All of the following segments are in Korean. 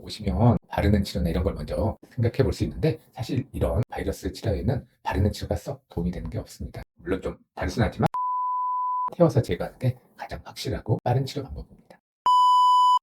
오시면 바르는 치료나 이런 걸 먼저 생각해 볼 수 있는데, 사실 이런 바이러스 치료에는 바르는 치료가 썩 도움이 되는 게 없습니다. 물론 좀 단순하지만 태워서 제거하는 게 가장 확실하고 빠른 치료 방법입니다.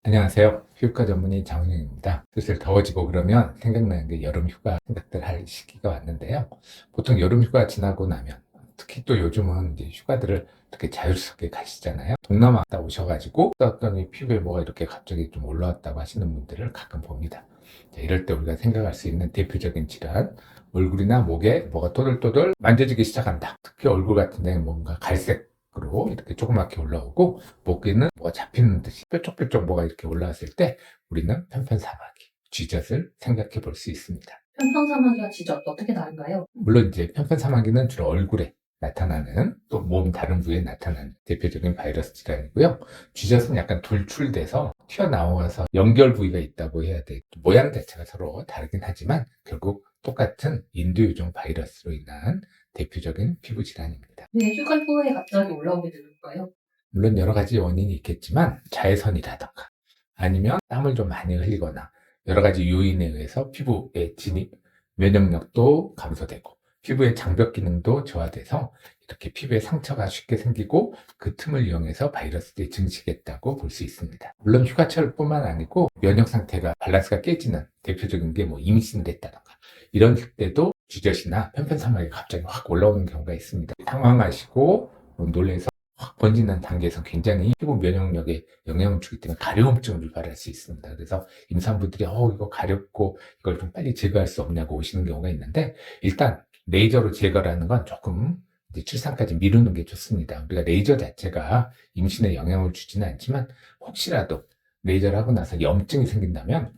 안녕하세요. 피부과 전문의 장은영입니다. 슬슬 더워지고 그러면 생각나는 게 여름 휴가 생각들 할 시기가 왔는데요. 보통 여름 휴가 지나고 나면, 특히 또 요즘은 이제 휴가들을 이렇게 자유스럽게 가시잖아요. 동남아 갔다 오셔가지고 썼더니 피부에 뭐가 이렇게 갑자기 좀 올라왔다고 하시는 분들을 가끔 봅니다. 자, 이럴 때 우리가 생각할 수 있는 대표적인 질환, 얼굴이나 목에 뭐가 또들또들 만져지기 시작한다. 특히 얼굴 같은 데는 뭔가 갈색으로 이렇게 조그맣게 올라오고, 목에는 뭐가 잡히는 듯이 뾰족뾰족 뭐가 이렇게 올라왔을 때 우리는 편편사마귀, 쥐젖을 생각해 볼 수 있습니다. 편편사마귀와 쥐젖 어떻게 다른가요? 물론 이제 편편사마귀는 주로 얼굴에 나타나는, 또 몸 다른 부위에 나타나는 대표적인 바이러스 질환이고요. 쥐젖은 약간 돌출돼서 튀어나와서 연결 부위가 있다고 해야 돼. 모양 자체가 서로 다르긴 하지만 결국 똑같은 인두유종 바이러스로 인한 대표적인 피부 질환입니다. 왜 휴가 후에 갑자기 올라오게 되는 건가요? 물론 여러 가지 원인이 있겠지만 자외선이라던가 아니면 땀을 좀 많이 흘리거나 여러 가지 요인에 의해서 피부의 진입, 면역력도 감소되고 피부의 장벽 기능도 저하돼서 이렇게 피부에 상처가 쉽게 생기고, 그 틈을 이용해서 바이러스들이 증식했다고 볼 수 있습니다. 물론 휴가철뿐만 아니고 면역 상태가 밸런스가 깨지는 대표적인 게 뭐 임신을 했다던가 이런 때도 쥐젖이나 편편사마귀가 갑자기 확 올라오는 경우가 있습니다. 당황하시고 놀래서 확 번지는 단계에서 굉장히 피부 면역력에 영향을 주기 때문에 가려움증을 유발할 수 있습니다. 그래서 임산부들이 이거 가렵고 이걸 좀 빨리 제거할 수 없냐고 오시는 경우가 있는데, 일단 레이저로 제거라는 건 조금 이제 출산까지 미루는 게 좋습니다. 우리가 레이저 자체가 임신에 영향을 주지는 않지만 혹시라도 레이저를 하고 나서 염증이 생긴다면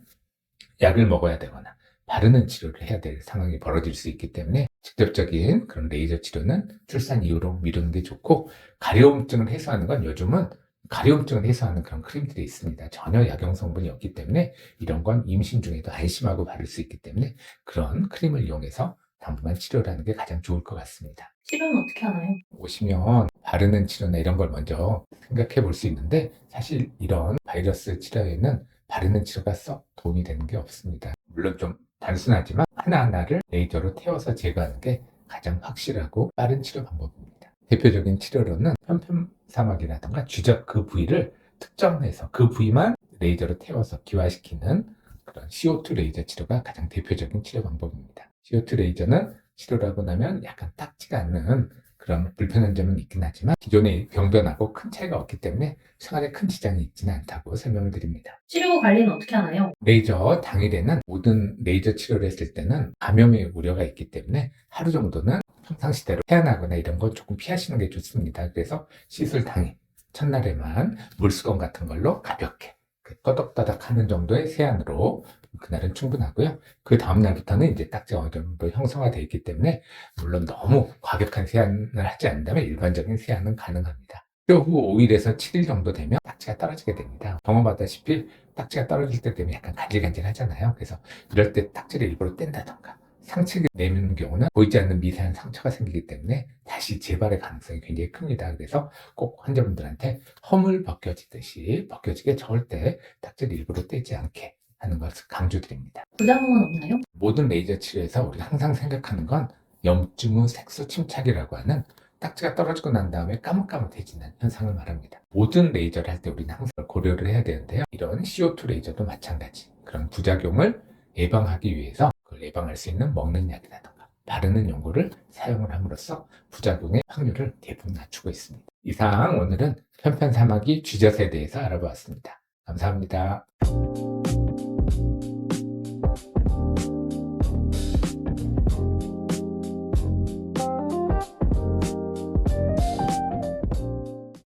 약을 먹어야 되거나 바르는 치료를 해야 될 상황이 벌어질 수 있기 때문에 직접적인 그런 레이저 치료는 출산 이후로 미루는 게 좋고, 가려움증을 해소하는 건 요즘은 가려움증을 해소하는 그런 크림들이 있습니다. 전혀 약용 성분이 없기 때문에 이런 건 임신 중에도 안심하고 바를 수 있기 때문에 그런 크림을 이용해서 당분간 치료를 하는 게 가장 좋을 것 같습니다. 치료는 어떻게 하나요? 오시면 바르는 치료나 이런 걸 먼저 생각해 볼 수 있는데, 사실 이런 바이러스 치료에는 바르는 치료가 썩 도움이 되는 게 없습니다. 물론 좀 단순하지만 하나하나를 레이저로 태워서 제거하는 게 가장 확실하고 빠른 치료 방법입니다. 대표적인 치료로는 편편사마귀라든가 쥐젖 그 부위를 특정해서 그 부위만 레이저로 태워서 기화시키는 그런 CO2 레이저 치료가 가장 대표적인 치료 방법입니다. CO2 레이저는 치료를 하고 나면 약간 딱지가 않는 그런 불편한 점은 있긴 하지만 기존의 병변하고 큰 차이가 없기 때문에 생활에 큰 지장이 있지는 않다고 설명을 드립니다. 치료 후 관리는 어떻게 하나요? 레이저 당일에는 모든 레이저 치료를 했을 때는 감염의 우려가 있기 때문에 하루 정도는 평상시대로 세안하거나 이런 건 조금 피하시는 게 좋습니다. 그래서 시술 당일 첫날에만 물수건 같은 걸로 가볍게 떠덕떠덕 하는 정도의 세안으로 그날은 충분하고요. 그 다음날부터는 이제 딱지가 어느 정도 형성화되어 있기 때문에 물론 너무 과격한 세안을 하지 않는다면 일반적인 세안은 가능합니다. 치료 후 5일에서 7일 정도 되면 딱지가 떨어지게 됩니다. 경험하다시피 딱지가 떨어질 때 되면 약간 간질간질 하잖아요. 그래서 이럴 때 딱지를 일부러 뗀다던가 상처를 내는 경우는 보이지 않는 미세한 상처가 생기기 때문에 다시 재발의 가능성이 굉장히 큽니다. 그래서 꼭 환자분들한테 허물 벗겨지듯이 벗겨지게 절대 딱지를 일부러 떼지 않게 하는 것을 강조드립니다. 부작용은 없나요? 모든 레이저 치료에서 우리가 항상 생각하는 건 염증 후 색소 침착이라고 하는 딱지가 떨어지고 난 다음에 까뭇까뭇해지는 현상을 말합니다. 모든 레이저를 할 때 우리는 항상 고려를 해야 되는데요. 이런 CO2 레이저도 마찬가지. 그런 부작용을 예방하기 위해서 그걸 예방할 수 있는 먹는 약이라든가 바르는 연고를 사용을 함으로써 부작용의 확률을 대폭 낮추고 있습니다. 이상 오늘은 편편사마귀 쥐젖에 대해서 알아보았습니다. 감사합니다.